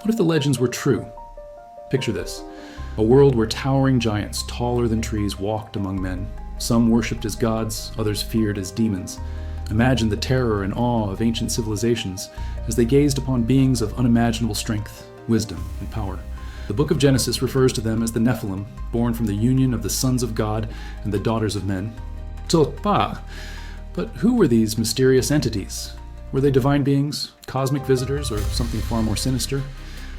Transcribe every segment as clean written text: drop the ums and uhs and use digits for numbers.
What if the legends were true? Picture this: a world where towering giants, taller than trees, walked among men. Some worshipped as gods, others feared as demons. Imagine the terror and awe of ancient civilizations as they gazed upon beings of unimaginable strength, wisdom, and power. The book of Genesis refers to them as the Nephilim, born from the union of the sons of God and the daughters of men. Topah. But who were these mysterious entities? Were they divine beings, cosmic visitors, or something far more sinister?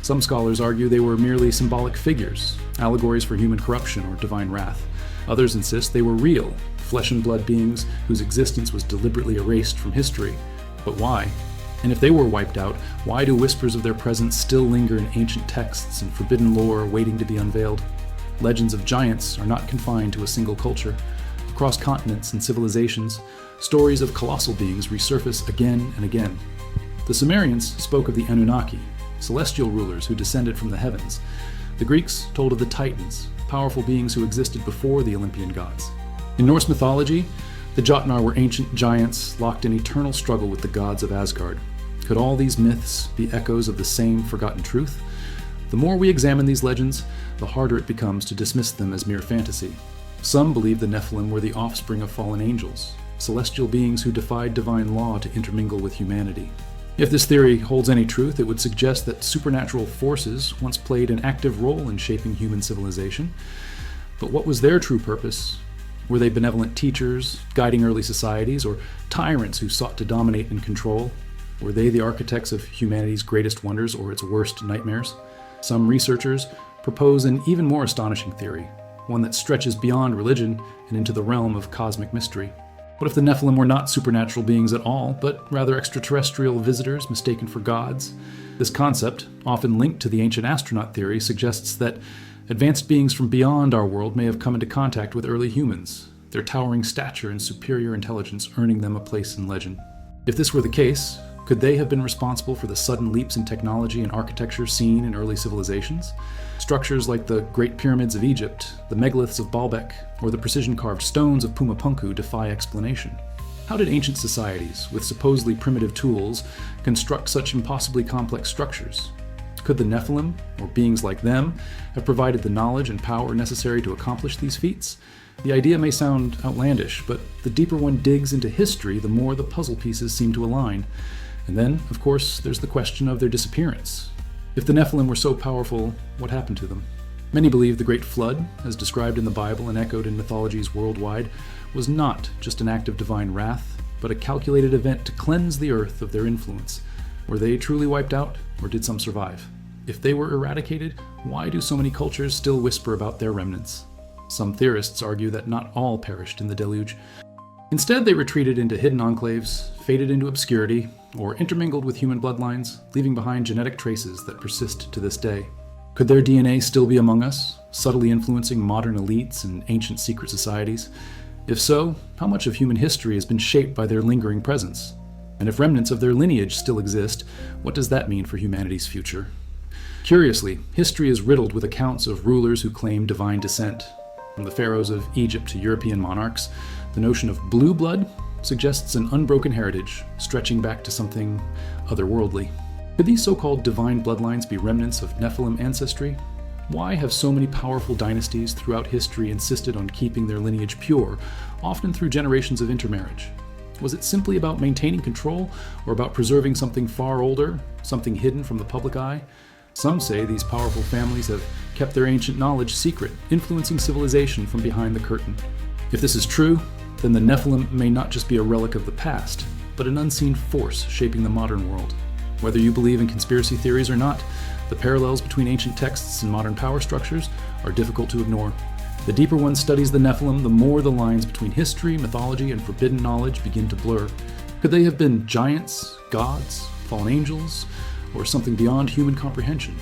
Some scholars argue they were merely symbolic figures, allegories for human corruption or divine wrath. Others insist they were real, flesh and blood beings whose existence was deliberately erased from history. But why? And if they were wiped out, why do whispers of their presence still linger in ancient texts and forbidden lore waiting to be unveiled? Legends of giants are not confined to a single culture. Across continents and civilizations, stories of colossal beings resurface again and again. The Sumerians spoke of the Anunnaki, celestial rulers who descended from the heavens. The Greeks told of the Titans, powerful beings who existed before the Olympian gods. In Norse mythology, the Jotnar were ancient giants locked in eternal struggle with the gods of Asgard. Could all these myths be echoes of the same forgotten truth? The more we examine these legends, the harder it becomes to dismiss them as mere fantasy. Some believe the Nephilim were the offspring of fallen angels, celestial beings who defied divine law to intermingle with humanity. If this theory holds any truth, it would suggest that supernatural forces once played an active role in shaping human civilization. But what was their true purpose? Were they benevolent teachers, guiding early societies, or tyrants who sought to dominate and control? Were they the architects of humanity's greatest wonders or its worst nightmares? Some researchers propose an even more astonishing theory, one that stretches beyond religion and into the realm of cosmic mystery. What if the Nephilim were not supernatural beings at all, but rather extraterrestrial visitors mistaken for gods? This concept, often linked to the ancient astronaut theory, suggests that advanced beings from beyond our world may have come into contact with early humans, their towering stature and superior intelligence earning them a place in legend. If this were the case, could they have been responsible for the sudden leaps in technology and architecture seen in early civilizations? Structures like the Great Pyramids of Egypt, the megaliths of Baalbek, or the precision-carved stones of Pumapunku defy explanation. How did ancient societies, with supposedly primitive tools, construct such impossibly complex structures? Could the Nephilim, or beings like them, have provided the knowledge and power necessary to accomplish these feats? The idea may sound outlandish, but the deeper one digs into history, the more the puzzle pieces seem to align. And then, of course, there's the question of their disappearance. If the Nephilim were so powerful, what happened to them? Many believe the Great Flood, as described in the Bible and echoed in mythologies worldwide, was not just an act of divine wrath, but a calculated event to cleanse the earth of their influence. Were they truly wiped out, or did some survive? If they were eradicated, why do so many cultures still whisper about their remnants? Some theorists argue that not all perished in the deluge. Instead, they retreated into hidden enclaves, faded into obscurity, or intermingled with human bloodlines, leaving behind genetic traces that persist to this day. Could their DNA still be among us, subtly influencing modern elites and ancient secret societies? If so, how much of human history has been shaped by their lingering presence? And if remnants of their lineage still exist, what does that mean for humanity's future? Curiously, history is riddled with accounts of rulers who claim divine descent. From the pharaohs of Egypt to European monarchs, the notion of blue blood suggests an unbroken heritage, stretching back to something otherworldly. Could these so-called divine bloodlines be remnants of Nephilim ancestry? Why have so many powerful dynasties throughout history insisted on keeping their lineage pure, often through generations of intermarriage? Was it simply about maintaining control, or about preserving something far older, something hidden from the public eye? Some say these powerful families have kept their ancient knowledge secret, influencing civilization from behind the curtain. If this is true, then the Nephilim may not just be a relic of the past, but an unseen force shaping the modern world. Whether you believe in conspiracy theories or not, the parallels between ancient texts and modern power structures are difficult to ignore. The deeper one studies the Nephilim, the more the lines between history, mythology, and forbidden knowledge begin to blur. Could they have been giants, gods, fallen angels, or something beyond human comprehension?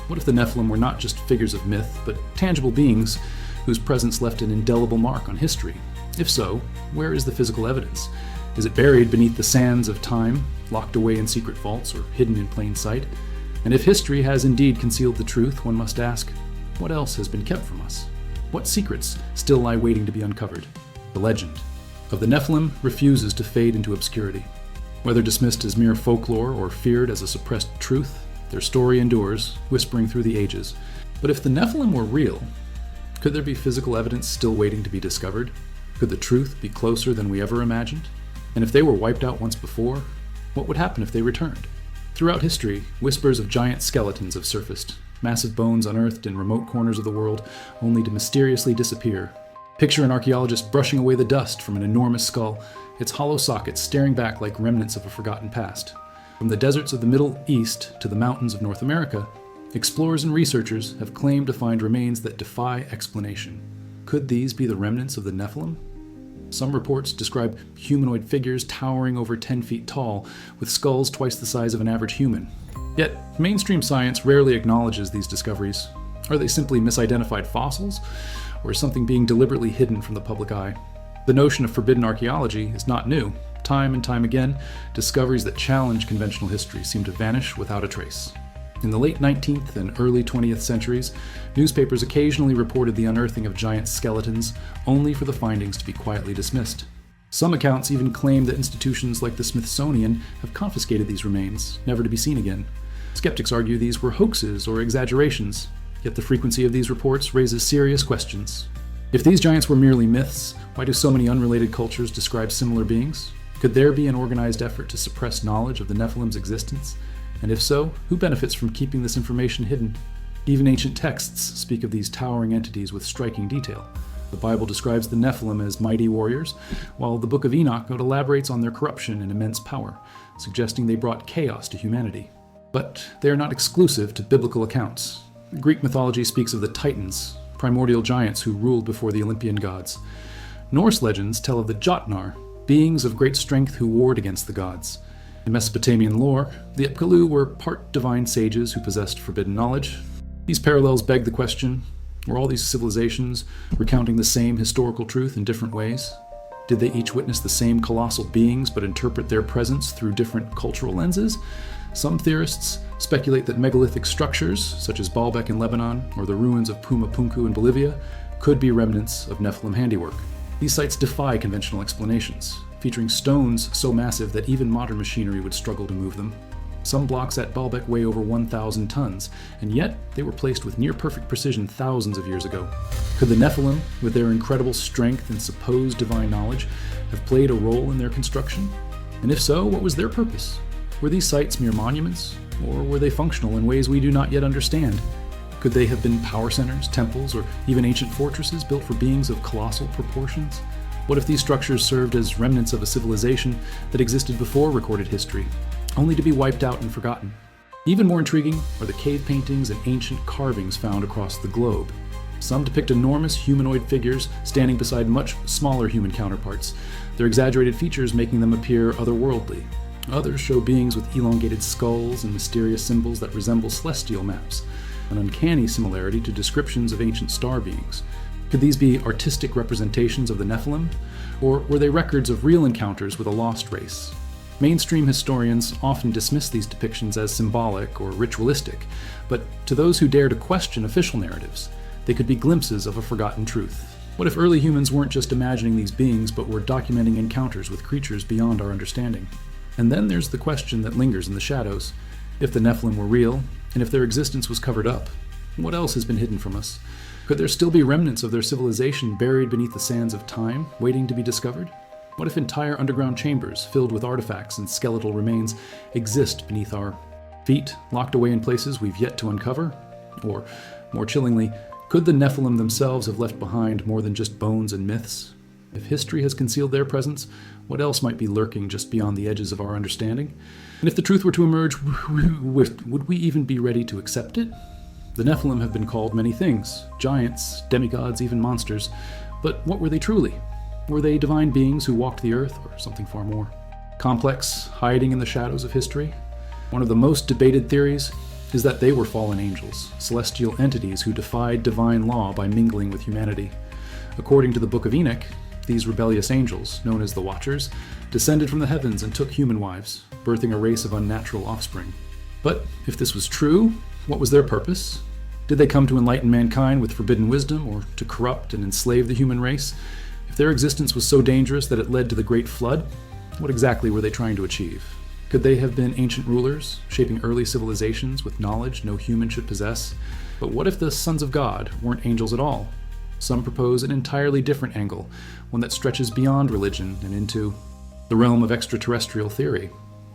What if the Nephilim were not just figures of myth, but tangible beings whose presence left an indelible mark on history? If so, where is the physical evidence? Is it buried beneath the sands of time, locked away in secret vaults, or hidden in plain sight? And if history has indeed concealed the truth, one must ask, what else has been kept from us? What secrets still lie waiting to be uncovered? The legend of the Nephilim refuses to fade into obscurity. Whether dismissed as mere folklore or feared as a suppressed truth, Their story endures, whispering through the ages. But if the Nephilim were real, could there be physical evidence still waiting to be discovered? Could the truth be closer than we ever imagined? And if they were wiped out once before, what would happen if they returned? Throughout history, whispers of giant skeletons have surfaced, massive bones unearthed in remote corners of the world, only to mysteriously disappear. Picture an archaeologist brushing away the dust from an enormous skull, its hollow sockets staring back like remnants of a forgotten past. From the deserts of the Middle East to the mountains of North America, explorers and researchers have claimed to find remains that defy explanation. Could these be the remnants of the Nephilim? Some reports describe humanoid figures towering over 10 feet tall, with skulls twice the size of an average human. Yet, mainstream science rarely acknowledges these discoveries. Are they simply misidentified fossils, or is something being deliberately hidden from the public eye? The notion of forbidden archaeology is not new. Time and time again, discoveries that challenge conventional history seem to vanish without a trace. In the late 19th and early 20th centuries, newspapers occasionally reported the unearthing of giant skeletons, only for the findings to be quietly dismissed. Some accounts even claim that institutions like the Smithsonian have confiscated these remains, never to be seen again. Skeptics argue these were hoaxes or exaggerations, yet the frequency of these reports raises serious questions. If these giants were merely myths, why do so many unrelated cultures describe similar beings? Could there be an organized effort to suppress knowledge of the Nephilim's existence? And if so, who benefits from keeping this information hidden? Even ancient texts speak of these towering entities with striking detail. The Bible describes the Nephilim as mighty warriors, while the Book of Enoch elaborates on their corruption and immense power, suggesting they brought chaos to humanity. But they are not exclusive to biblical accounts. Greek mythology speaks of the Titans, primordial giants who ruled before the Olympian gods. Norse legends tell of the Jotnar, beings of great strength who warred against the gods. In Mesopotamian lore, the Apkallu were part divine sages who possessed forbidden knowledge. These parallels beg the question, were all these civilizations recounting the same historical truth in different ways? Did they each witness the same colossal beings but interpret their presence through different cultural lenses? Some theorists speculate that megalithic structures, such as Baalbek in Lebanon or the ruins of Puma Punku in Bolivia, could be remnants of Nephilim handiwork. These sites defy conventional explanations, featuring stones so massive that even modern machinery would struggle to move them. Some blocks at Baalbek weigh over 1,000 tons, and yet they were placed with near-perfect precision thousands of years ago. Could the Nephilim, with their incredible strength and supposed divine knowledge, have played a role in their construction? And if so, what was their purpose? Were these sites mere monuments, or were they functional in ways we do not yet understand? Could they have been power centers, temples, or even ancient fortresses built for beings of colossal proportions? What if these structures served as remnants of a civilization that existed before recorded history, only to be wiped out and forgotten? Even more intriguing are the cave paintings and ancient carvings found across the globe. Some depict enormous humanoid figures standing beside much smaller human counterparts, their exaggerated features making them appear otherworldly. Others show beings with elongated skulls and mysterious symbols that resemble celestial maps, an uncanny similarity to descriptions of ancient star beings. Could these be artistic representations of the Nephilim, or were they records of real encounters with a lost race? Mainstream historians often dismiss these depictions as symbolic or ritualistic, but to those who dare to question official narratives, they could be glimpses of a forgotten truth. What if early humans weren't just imagining these beings, but were documenting encounters with creatures beyond our understanding? And then there's the question that lingers in the shadows. If the Nephilim were real, and if their existence was covered up, what else has been hidden from us? Could there still be remnants of their civilization buried beneath the sands of time, waiting to be discovered? What if entire underground chambers filled with artifacts and skeletal remains exist beneath our feet, locked away in places we've yet to uncover? Or, more chillingly, could the Nephilim themselves have left behind more than just bones and myths? If history has concealed their presence, what else might be lurking just beyond the edges of our understanding? And if the truth were to emerge, would we even be ready to accept it? The Nephilim have been called many things, giants, demigods, even monsters. But what were they truly? Were they divine beings who walked the earth, or something far more complex, hiding in the shadows of history? One of the most debated theories is that they were fallen angels, celestial entities who defied divine law by mingling with humanity. According to the Book of Enoch, these rebellious angels, known as the Watchers, descended from the heavens and took human wives, birthing a race of unnatural offspring. But if this was true, what was their purpose? Did they come to enlighten mankind with forbidden wisdom, or to corrupt and enslave the human race? If their existence was so dangerous that it led to the Great Flood, what exactly were they trying to achieve? Could they have been ancient rulers, shaping early civilizations with knowledge no human should possess? But what if the sons of God weren't angels at all? Some propose an entirely different angle, one that stretches beyond religion and into the realm of extraterrestrial theory.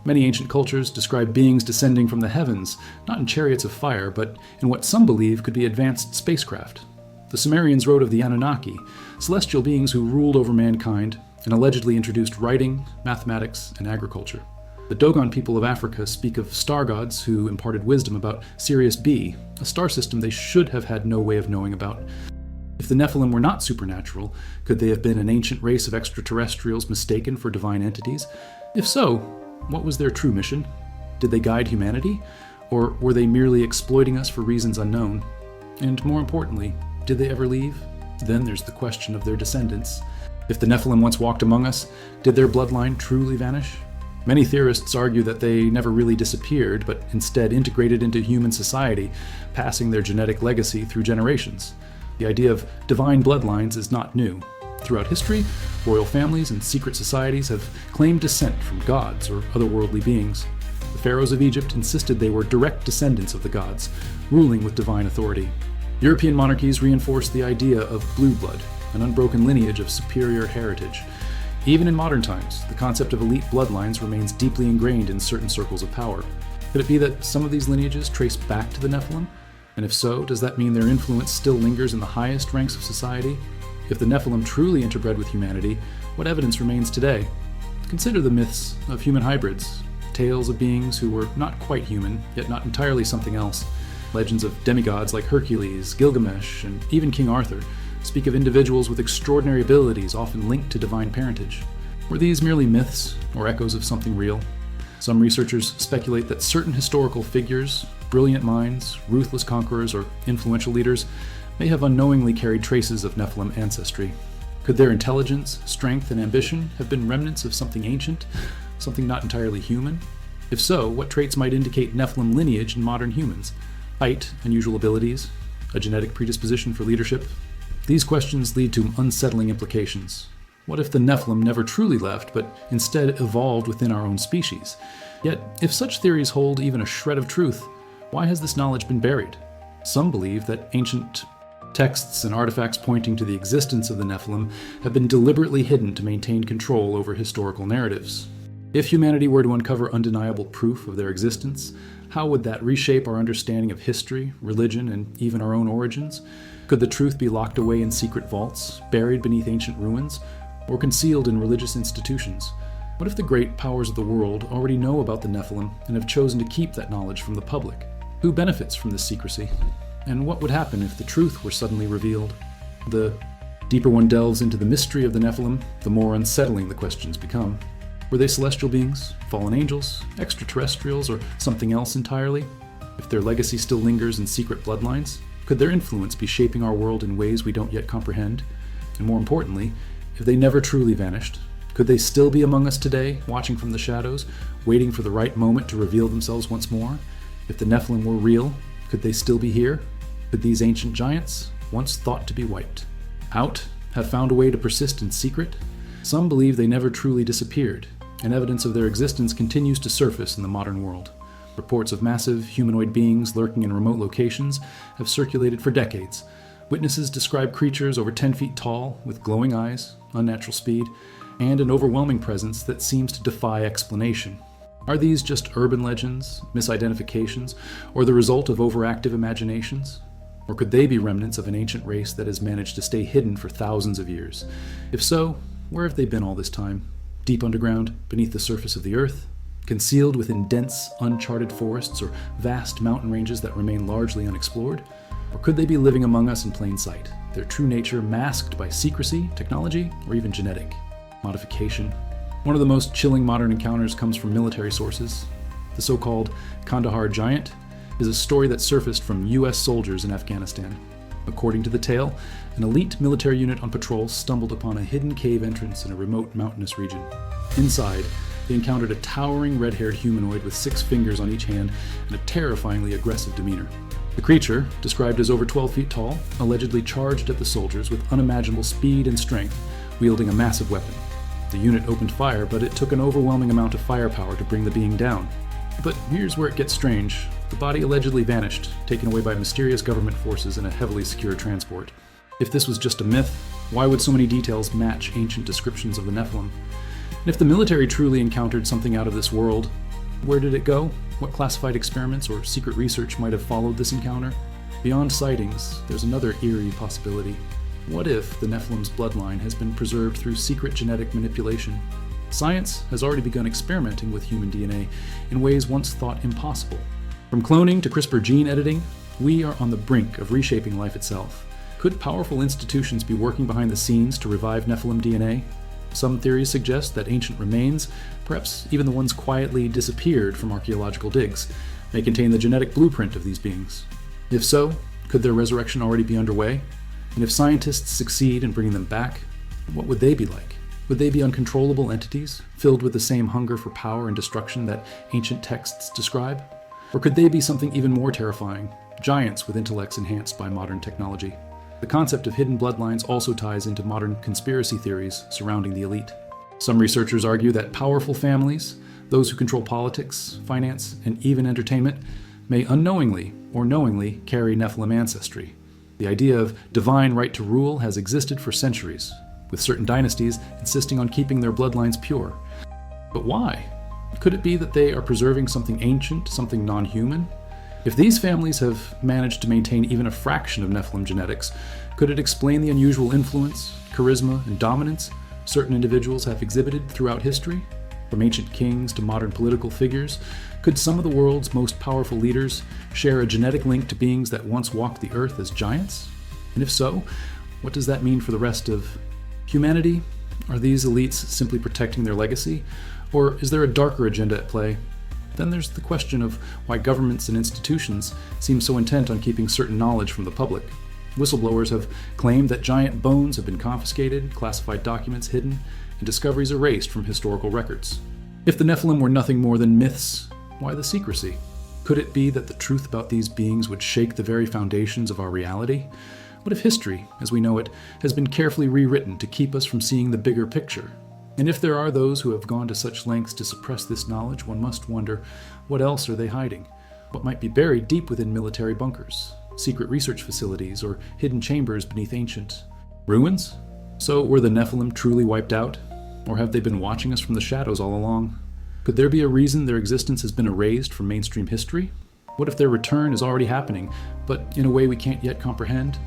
Many ancient cultures describe beings descending from the heavens, not in chariots of fire, but in what some believe could be advanced spacecraft. The Sumerians wrote of the Anunnaki, celestial beings who ruled over mankind and allegedly introduced writing, mathematics, and agriculture. The Dogon people of Africa speak of star gods who imparted wisdom about Sirius B, a star system they should have had no way of knowing about. If the Nephilim were not supernatural, could they have been an ancient race of extraterrestrials mistaken for divine entities? If so, what was their true mission? Did they guide humanity? Or were they merely exploiting us for reasons unknown? And more importantly, did they ever leave? Then there's the question of their descendants. If the Nephilim once walked among us, did their bloodline truly vanish? Many theorists argue that they never really disappeared, but instead integrated into human society, passing their genetic legacy through generations. The idea of divine bloodlines is not new. Throughout history, royal families and secret societies have claimed descent from gods or otherworldly beings. The pharaohs of Egypt insisted they were direct descendants of the gods, ruling with divine authority. European monarchies reinforced the idea of blue blood, an unbroken lineage of superior heritage. Even in modern times, the concept of elite bloodlines remains deeply ingrained in certain circles of power. Could it be that some of these lineages trace back to the Nephilim? And if so, does that mean their influence still lingers in the highest ranks of society? If the Nephilim truly interbred with humanity, what evidence remains today? Consider the myths of human hybrids, tales of beings who were not quite human, yet not entirely something else. Legends of demigods like Hercules, Gilgamesh, and even King Arthur speak of individuals with extraordinary abilities often linked to divine parentage. Were these merely myths or echoes of something real? Some researchers speculate that certain historical figures, brilliant minds, ruthless conquerors, or influential leaders may have unknowingly carried traces of Nephilim ancestry. Could their intelligence, strength, and ambition have been remnants of something ancient, something not entirely human? If so, what traits might indicate Nephilim lineage in modern humans? Height, unusual abilities, a genetic predisposition for leadership? These questions lead to unsettling implications. What if the Nephilim never truly left, but instead evolved within our own species? Yet, if such theories hold even a shred of truth, why has this knowledge been buried? Some believe that ancient texts and artifacts pointing to the existence of the Nephilim have been deliberately hidden to maintain control over historical narratives. If humanity were to uncover undeniable proof of their existence, how would that reshape our understanding of history, religion, and even our own origins? Could the truth be locked away in secret vaults, buried beneath ancient ruins, or concealed in religious institutions? What if the great powers of the world already know about the Nephilim and have chosen to keep that knowledge from the public? Who benefits from this secrecy? And what would happen if the truth were suddenly revealed? The deeper one delves into the mystery of the Nephilim, the more unsettling the questions become. Were they celestial beings, fallen angels, extraterrestrials, or something else entirely? If their legacy still lingers in secret bloodlines, could their influence be shaping our world in ways we don't yet comprehend? And more importantly, if they never truly vanished, could they still be among us today, watching from the shadows, waiting for the right moment to reveal themselves once more? If the Nephilim were real, could they still be here? Could these ancient giants, once thought to be wiped out, have found a way to persist in secret? Some believe they never truly disappeared, and evidence of their existence continues to surface in the modern world. Reports of massive humanoid beings lurking in remote locations have circulated for decades. Witnesses describe creatures over 10 feet tall, with glowing eyes, unnatural speed, and an overwhelming presence that seems to defy explanation. Are these just urban legends, misidentifications, or the result of overactive imaginations? Or could they be remnants of an ancient race that has managed to stay hidden for thousands of years? If so, where have they been all this time? Deep underground, beneath the surface of the earth? Concealed within dense, uncharted forests or vast mountain ranges that remain largely unexplored? Or could they be living among us in plain sight, their true nature masked by secrecy, technology, or even genetic modification? One of the most chilling modern encounters comes from military sources. The so-called Kandahar Giant is a story that surfaced from U.S. soldiers in Afghanistan. According to the tale, an elite military unit on patrol stumbled upon a hidden cave entrance in a remote mountainous region. Inside, they encountered a towering red-haired humanoid with 6 fingers on each hand and a terrifyingly aggressive demeanor. The creature, described as over 12 feet tall, allegedly charged at the soldiers with unimaginable speed and strength, wielding a massive weapon. The unit opened fire, but it took an overwhelming amount of firepower to bring the being down. But here's where it gets strange. The body allegedly vanished, taken away by mysterious government forces in a heavily secured transport. If this was just a myth, why would so many details match ancient descriptions of the Nephilim? And if the military truly encountered something out of this world, where did it go? What classified experiments or secret research might have followed this encounter? Beyond sightings, there's another eerie possibility. What if the Nephilim's bloodline has been preserved through secret genetic manipulation? Science has already begun experimenting with human DNA in ways once thought impossible. From cloning to CRISPR gene editing, we are on the brink of reshaping life itself. Could powerful institutions be working behind the scenes to revive Nephilim DNA? Some theories suggest that ancient remains, perhaps even the ones quietly disappeared from archaeological digs, may contain the genetic blueprint of these beings. If so, could their resurrection already be underway? And if scientists succeed in bringing them back, what would they be like? Would they be uncontrollable entities, filled with the same hunger for power and destruction that ancient texts describe? Or could they be something even more terrifying, giants with intellects enhanced by modern technology? The concept of hidden bloodlines also ties into modern conspiracy theories surrounding the elite. Some researchers argue that powerful families, those who control politics, finance, and even entertainment, may unknowingly or knowingly carry Nephilim ancestry. The idea of divine right to rule has existed for centuries, with certain dynasties insisting on keeping their bloodlines pure. But why? Could it be that they are preserving something ancient, something non-human? If these families have managed to maintain even a fraction of Nephilim genetics, could it explain the unusual influence, charisma, and dominance certain individuals have exhibited throughout history? From ancient kings to modern political figures, could some of the world's most powerful leaders share a genetic link to beings that once walked the earth as giants? And if so, what does that mean for the rest of humanity? Are these elites simply protecting their legacy? Or is there a darker agenda at play? Then there's the question of why governments and institutions seem so intent on keeping certain knowledge from the public. Whistleblowers have claimed that giant bones have been confiscated, classified documents hidden, and discoveries erased from historical records. If the Nephilim were nothing more than myths, why the secrecy? Could it be that the truth about these beings would shake the very foundations of our reality? What if history, as we know it, has been carefully rewritten to keep us from seeing the bigger picture? And if there are those who have gone to such lengths to suppress this knowledge, one must wonder, what else are they hiding? What might be buried deep within military bunkers, secret research facilities, or hidden chambers beneath ancient ruins? So were the Nephilim truly wiped out? Or have they been watching us from the shadows all along? Could there be a reason their existence has been erased from mainstream history? What if their return is already happening, but in a way we can't yet comprehend?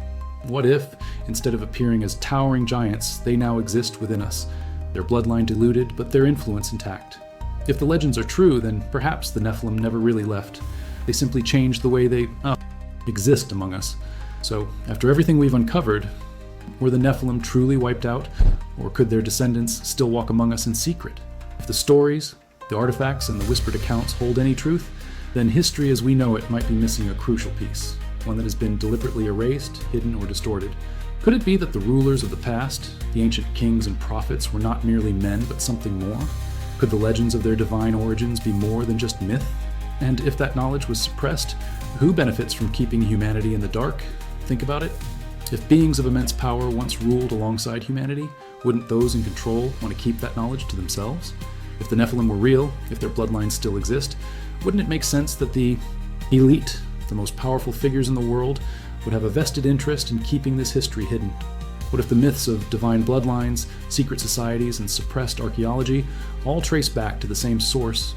What if, instead of appearing as towering giants, they now exist within us, their bloodline diluted, but their influence intact? If the legends are true, then perhaps the Nephilim never really left. They simply changed the way they exist among us. So, after everything we've uncovered, were the Nephilim truly wiped out, or could their descendants still walk among us in secret? If the stories, the artifacts, and the whispered accounts hold any truth, then history as we know it might be missing a crucial piece, one that has been deliberately erased, hidden, or distorted. Could it be that the rulers of the past, the ancient kings and prophets, were not merely men but something more? Could the legends of their divine origins be more than just myth? And if that knowledge was suppressed, who benefits from keeping humanity in the dark? Think about it. If beings of immense power once ruled alongside humanity, wouldn't those in control want to keep that knowledge to themselves? If the Nephilim were real, if their bloodlines still exist, wouldn't it make sense that the elite, the most powerful figures in the world, would have a vested interest in keeping this history hidden? What if the myths of divine bloodlines, secret societies, and suppressed archaeology all trace back to the same source?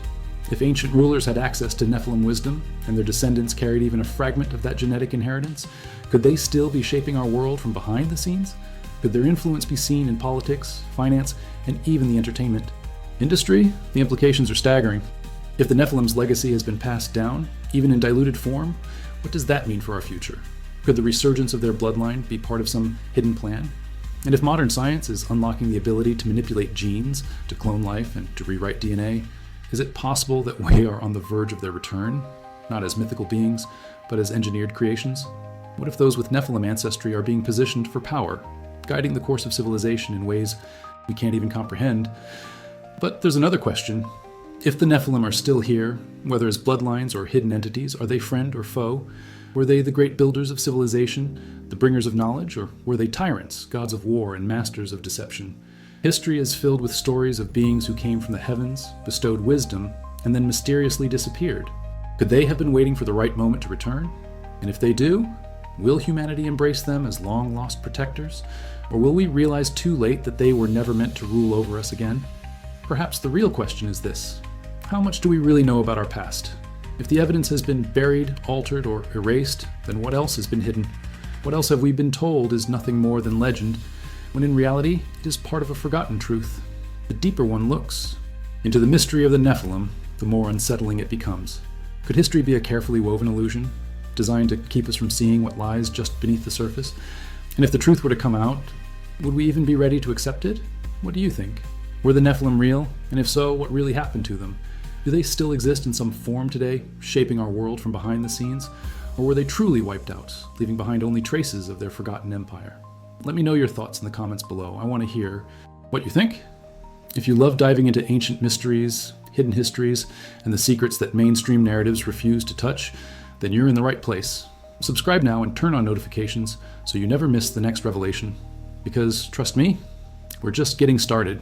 If ancient rulers had access to Nephilim wisdom, and their descendants carried even a fragment of that genetic inheritance, could they still be shaping our world from behind the scenes? Could their influence be seen in politics, finance, and even the entertainment industry? The implications are staggering. If the Nephilim's legacy has been passed down, even in diluted form, what does that mean for our future? Could the resurgence of their bloodline be part of some hidden plan? And if modern science is unlocking the ability to manipulate genes, to clone life, and to rewrite DNA, is it possible that we are on the verge of their return, not as mythical beings, but as engineered creations? What if those with Nephilim ancestry are being positioned for power, guiding the course of civilization in ways we can't even comprehend? But there's another question. If the Nephilim are still here, whether as bloodlines or hidden entities, are they friend or foe? Were they the great builders of civilization, the bringers of knowledge, or were they tyrants, gods of war and masters of deception? History is filled with stories of beings who came from the heavens, bestowed wisdom, and then mysteriously disappeared. Could they have been waiting for the right moment to return? And if they do, will humanity embrace them as long-lost protectors? Or will we realize too late that they were never meant to rule over us again? Perhaps the real question is this: how much do we really know about our past? If the evidence has been buried, altered, or erased, then what else has been hidden? What else have we been told is nothing more than legend, when in reality it is part of a forgotten truth? The deeper one looks into the mystery of the Nephilim, the more unsettling it becomes. Could history be a carefully woven illusion, designed to keep us from seeing what lies just beneath the surface? And if the truth were to come out, would we even be ready to accept it? What do you think? Were the Nephilim real? And if so, what really happened to them? Do they still exist in some form today, shaping our world from behind the scenes? Or were they truly wiped out, leaving behind only traces of their forgotten empire? Let me know your thoughts in the comments below. I want to hear what you think. If you love diving into ancient mysteries, hidden histories, and the secrets that mainstream narratives refuse to touch, then you're in the right place. Subscribe now and turn on notifications so you never miss the next revelation. Because, trust me, we're just getting started.